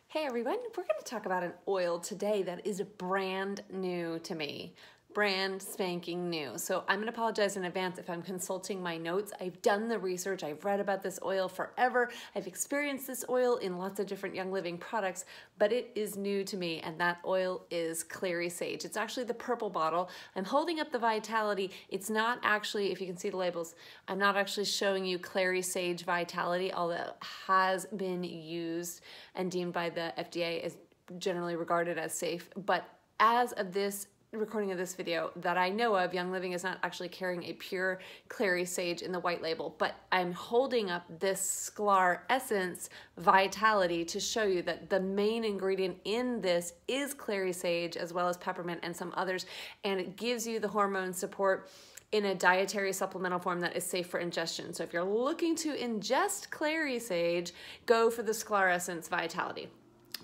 Hey everyone, we're going to talk about an oil today that is brand new to me. Brand spanking new. So I'm going to apologize in advance if I'm consulting my notes. I've done the research. I've read about this oil forever. I've experienced this oil in lots of different Young Living products, but it is new to me, and that oil is Clary Sage. It's actually the purple bottle. I'm holding up the Vitality. It's not actually, if you can see the labels, I'm not actually showing you Clary Sage Vitality, although it has been used and deemed by the FDA as generally regarded as safe. But as of this recording of this video that I know of, Young Living is not actually carrying a pure Clary Sage in the white label, but I'm holding up this Sklar Essence Vitality to show you that the main ingredient in this is Clary Sage as well as peppermint and some others, and it gives you the hormone support in a dietary supplemental form that is safe for ingestion. So if you're looking to ingest Clary Sage, go for the Sklar Essence Vitality.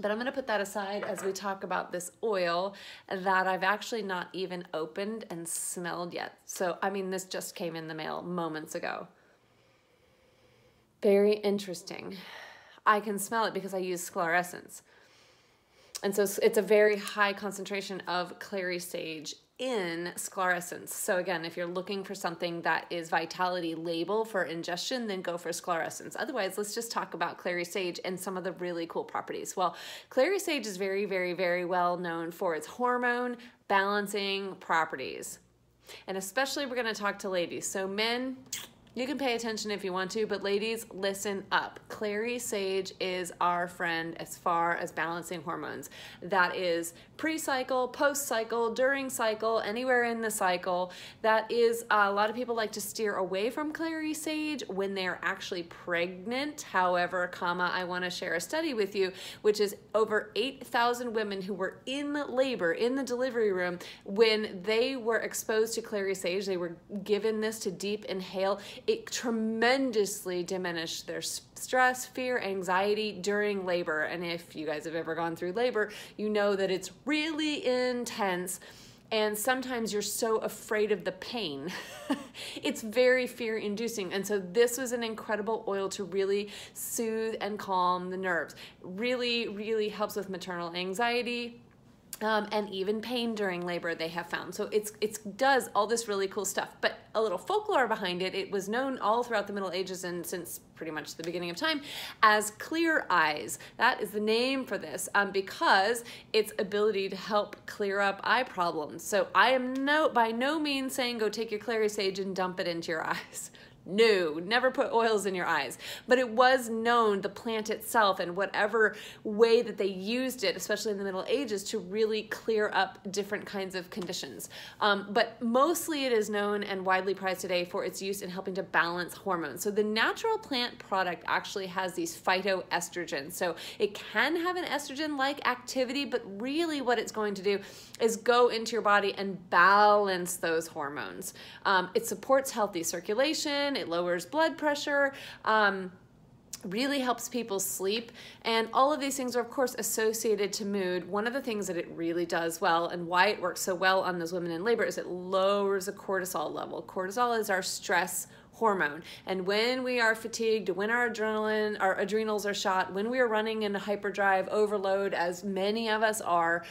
But I'm going to put that aside as we talk about this oil that I've actually not even opened and smelled yet. So, I mean, this just came in the mail moments ago. Very interesting. I can smell it because I use Sklar Essence. And so it's a very high concentration of Clary Sage in Sklar Essence. So again, if you're looking for something that is Vitality label for ingestion, then go for Sklar Essence. Otherwise, let's just talk about Clary Sage and some of the really cool properties. Well, Clary Sage is very, very, very well known for its hormone balancing properties. And especially we're going to talk to ladies. So men, you can pay attention if you want to, but ladies, listen up. Clary Sage is our friend as far as balancing hormones. That is pre-cycle, post-cycle, during cycle, anywhere in the cycle. That is, a lot of people like to steer away from Clary Sage when they're actually pregnant. However, I want to share a study with you, which is over 8,000 women who were in labor, in the delivery room, when they were exposed to Clary Sage, they were given this to deep inhale. It tremendously diminished their stress, fear, anxiety during labor. And if you guys have ever gone through labor, you know that it's really intense. And sometimes you're so afraid of the pain. It's very fear-inducing. And so this was an incredible oil to really soothe and calm the nerves. Really, really helps with maternal anxiety. And even pain during labor they have found. So it does all this really cool stuff. But a little folklore behind it, it was known all throughout the Middle Ages and since pretty much the beginning of time as clear eyes. That is the name for this because its ability to help clear up eye problems. So I am by no means saying go take your Clary Sage and dump it into your eyes. No, never put oils in your eyes. But it was known, the plant itself and whatever way that they used it, especially in the Middle Ages, to really clear up different kinds of conditions. But mostly it is known and widely prized today for its use in helping to balance hormones. So the natural plant product actually has these phytoestrogens. So it can have an estrogen-like activity, but really what it's going to do is go into your body and balance those hormones. It supports healthy circulation. It lowers blood pressure, really helps people sleep, and all of these things are of course associated to mood. One of the things that it really does well and why it works so well on those women in labor is it lowers the cortisol level. Cortisol is our stress hormone, and when we are fatigued, when our adrenals are shot, when we are running in hyperdrive overload, as many of us are,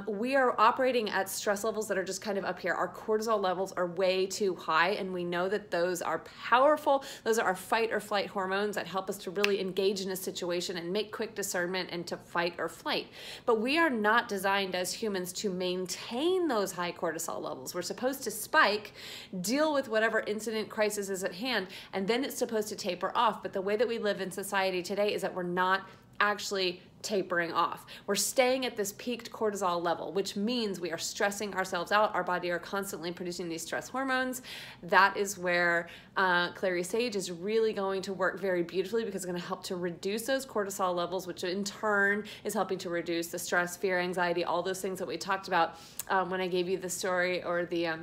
we are operating at stress levels that are just kind of up here. Our cortisol levels are way too high, and we know that those are powerful. Those are our fight or flight hormones that help us to really engage in a situation and make quick discernment and to fight or flight. But we are not designed as humans to maintain those high cortisol levels. We're supposed to spike, deal with whatever incident, crisis is at hand, and then it's supposed to taper off. But the way that we live in society today is that we're not actually tapering off. We're staying at this peaked cortisol level, which means we are stressing ourselves out. Our body are constantly producing these stress hormones. That is where Clary Sage is really going to work very beautifully because it's going to help to reduce those cortisol levels, which in turn is helping to reduce the stress, fear, anxiety, all those things that we talked about when I gave you the story or the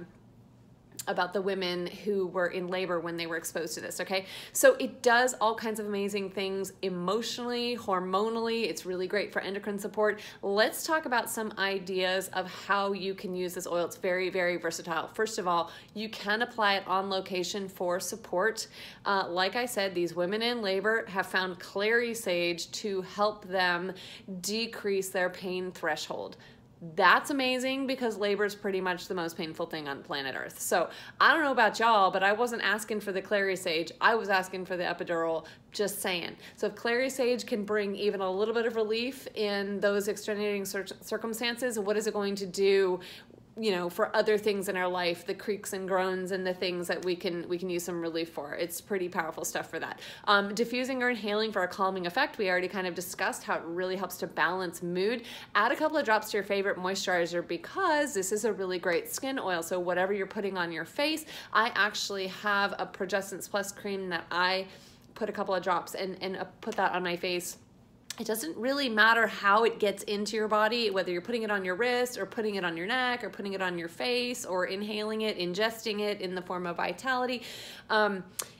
about the women who were in labor when they were exposed to this, okay? So it does all kinds of amazing things emotionally, hormonally. It's really great for endocrine support. Let's talk about some ideas of how you can use this oil. It's very, very versatile. First of all, you can apply it on location for support. Like I said, these women in labor have found Clary Sage to help them decrease their pain threshold. That's amazing because labor is pretty much the most painful thing on planet Earth. So I don't know about y'all, but I wasn't asking for the Clary Sage. I was asking for the epidural, just saying. So if Clary Sage can bring even a little bit of relief in those extenuating circumstances, what is it going to do, you know, for other things in our life, the creaks and groans and the things that we can use some relief for. It's pretty powerful stuff for that. Diffusing or inhaling for a calming effect. We already kind of discussed how it really helps to balance mood. Add a couple of drops to your favorite moisturizer because this is a really great skin oil. So whatever you're putting on your face, I actually have a Progestence Plus cream that I put a couple of drops and put that on my face. It doesn't really matter how it gets into your body, whether you're putting it on your wrist or putting it on your neck or putting it on your face or inhaling it, ingesting it in the form of Vitality.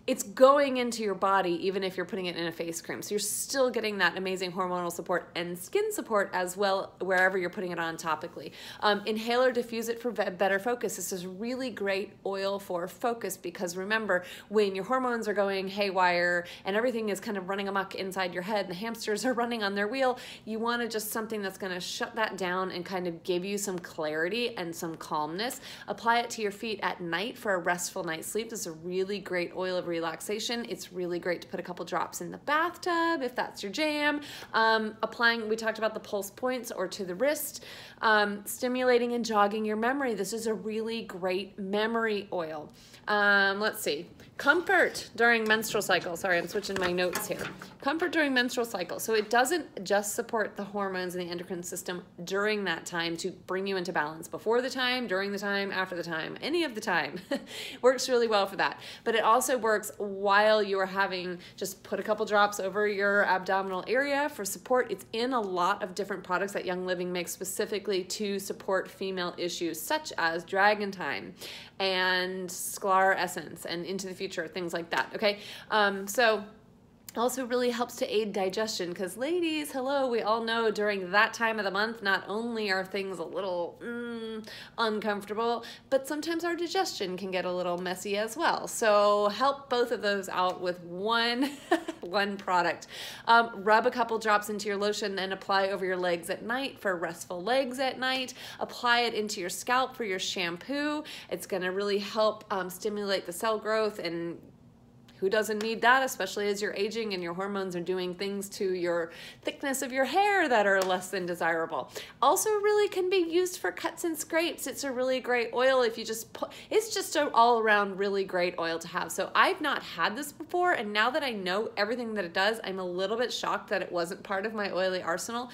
It's going into your body even if you're putting it in a face cream. So you're still getting that amazing hormonal support and skin support as well wherever you're putting it on topically. Inhale or diffuse it for better focus. This is really great oil for focus because remember, when your hormones are going haywire and everything is kind of running amok inside your head and the hamsters are running on their wheel, you want to just something that's going to shut that down and kind of give you some clarity and some calmness. Apply it to your feet at night for a restful night's sleep. This is a really great oil of relaxation. It's really great to put a couple drops in the bathtub if that's your jam. Applying, we talked about the pulse points or to the wrist. Stimulating and jogging your memory. This is a really great memory oil. Let's see. Comfort during menstrual cycle. Sorry, I'm switching my notes here. Comfort during menstrual cycle. So it doesn't just support the hormones in the endocrine system during that time to bring you into balance. Before the time, during the time, after the time, any of the time. Works really well for that. But it also works while you are having, just put a couple drops over your abdominal area for support. It's in a lot of different products that Young Living makes specifically to support female issues such as Dragon Time and Sklar Essence and Into the Future, things like that, okay? So also really helps to aid digestion because ladies, hello, we all know during that time of the month, not only are things a little uncomfortable, but sometimes our digestion can get a little messy as well. So help both of those out with one product. Rub a couple drops into your lotion and apply over your legs at night for restful legs at night. Apply it into your scalp for your shampoo. It's going to really help stimulate the cell growth, and who doesn't need that, especially as you're aging and your hormones are doing things to your thickness of your hair that are less than desirable. Also really can be used for cuts and scrapes. It's a really great oil if you just put, it's just an all-around really great oil to have. So I've not had this before, and now that I know everything that it does, I'm a little bit shocked that it wasn't part of my oily arsenal.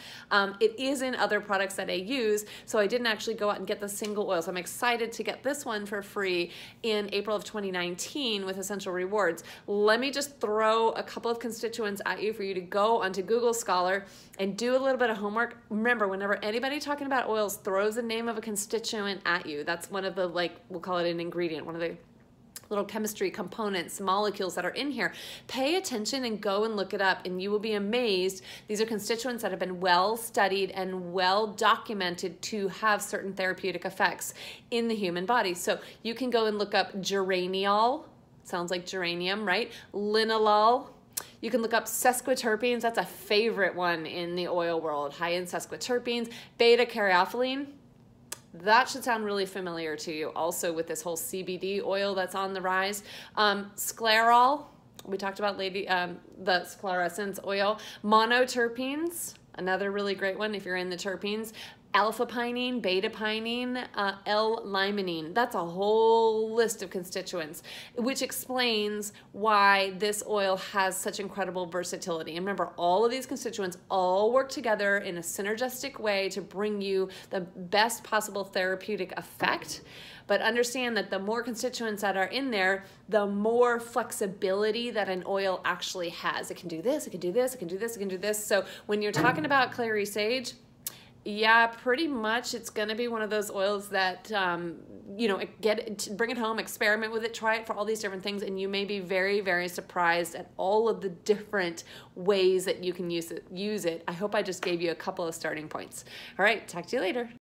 It is in other products that I use, so I didn't actually go out and get the single oil. So I'm excited to get this one for free in April of 2019 with Essential Rewards. Let me just throw a couple of constituents at you for you to go onto Google Scholar and do a little bit of homework. Remember, whenever anybody talking about oils throws the name of a constituent at you, that's one of the, like, we'll call it an ingredient, one of the little chemistry components, molecules that are in here. Pay attention and go and look it up, and you will be amazed. These are constituents that have been well studied and well documented to have certain therapeutic effects in the human body. So you can go and look up geraniol. Sounds like geranium, right? Linalool. You can look up sesquiterpenes. That's a favorite one in the oil world. High in sesquiterpenes. Beta-caryophyllene. That should sound really familiar to you also with this whole CBD oil that's on the rise. Sclerol. We talked about the Sklar Essence oil. Monoterpenes. Another really great one if you're in the terpenes. Alpha-pinene, beta-pinene, L-limonene. That's a whole list of constituents, which explains why this oil has such incredible versatility. And remember, all of these constituents all work together in a synergistic way to bring you the best possible therapeutic effect. But understand that the more constituents that are in there, the more flexibility that an oil actually has. It can do this, it can do this, it can do this, it can do this. So when you're talking about Clary Sage, Yeah, pretty much. It's going to be one of those oils that, you know, bring it home, experiment with it, try it for all these different things, and you may be very, very surprised at all of the different ways that you can use it. I hope I just gave you a couple of starting points. All right, talk to you later.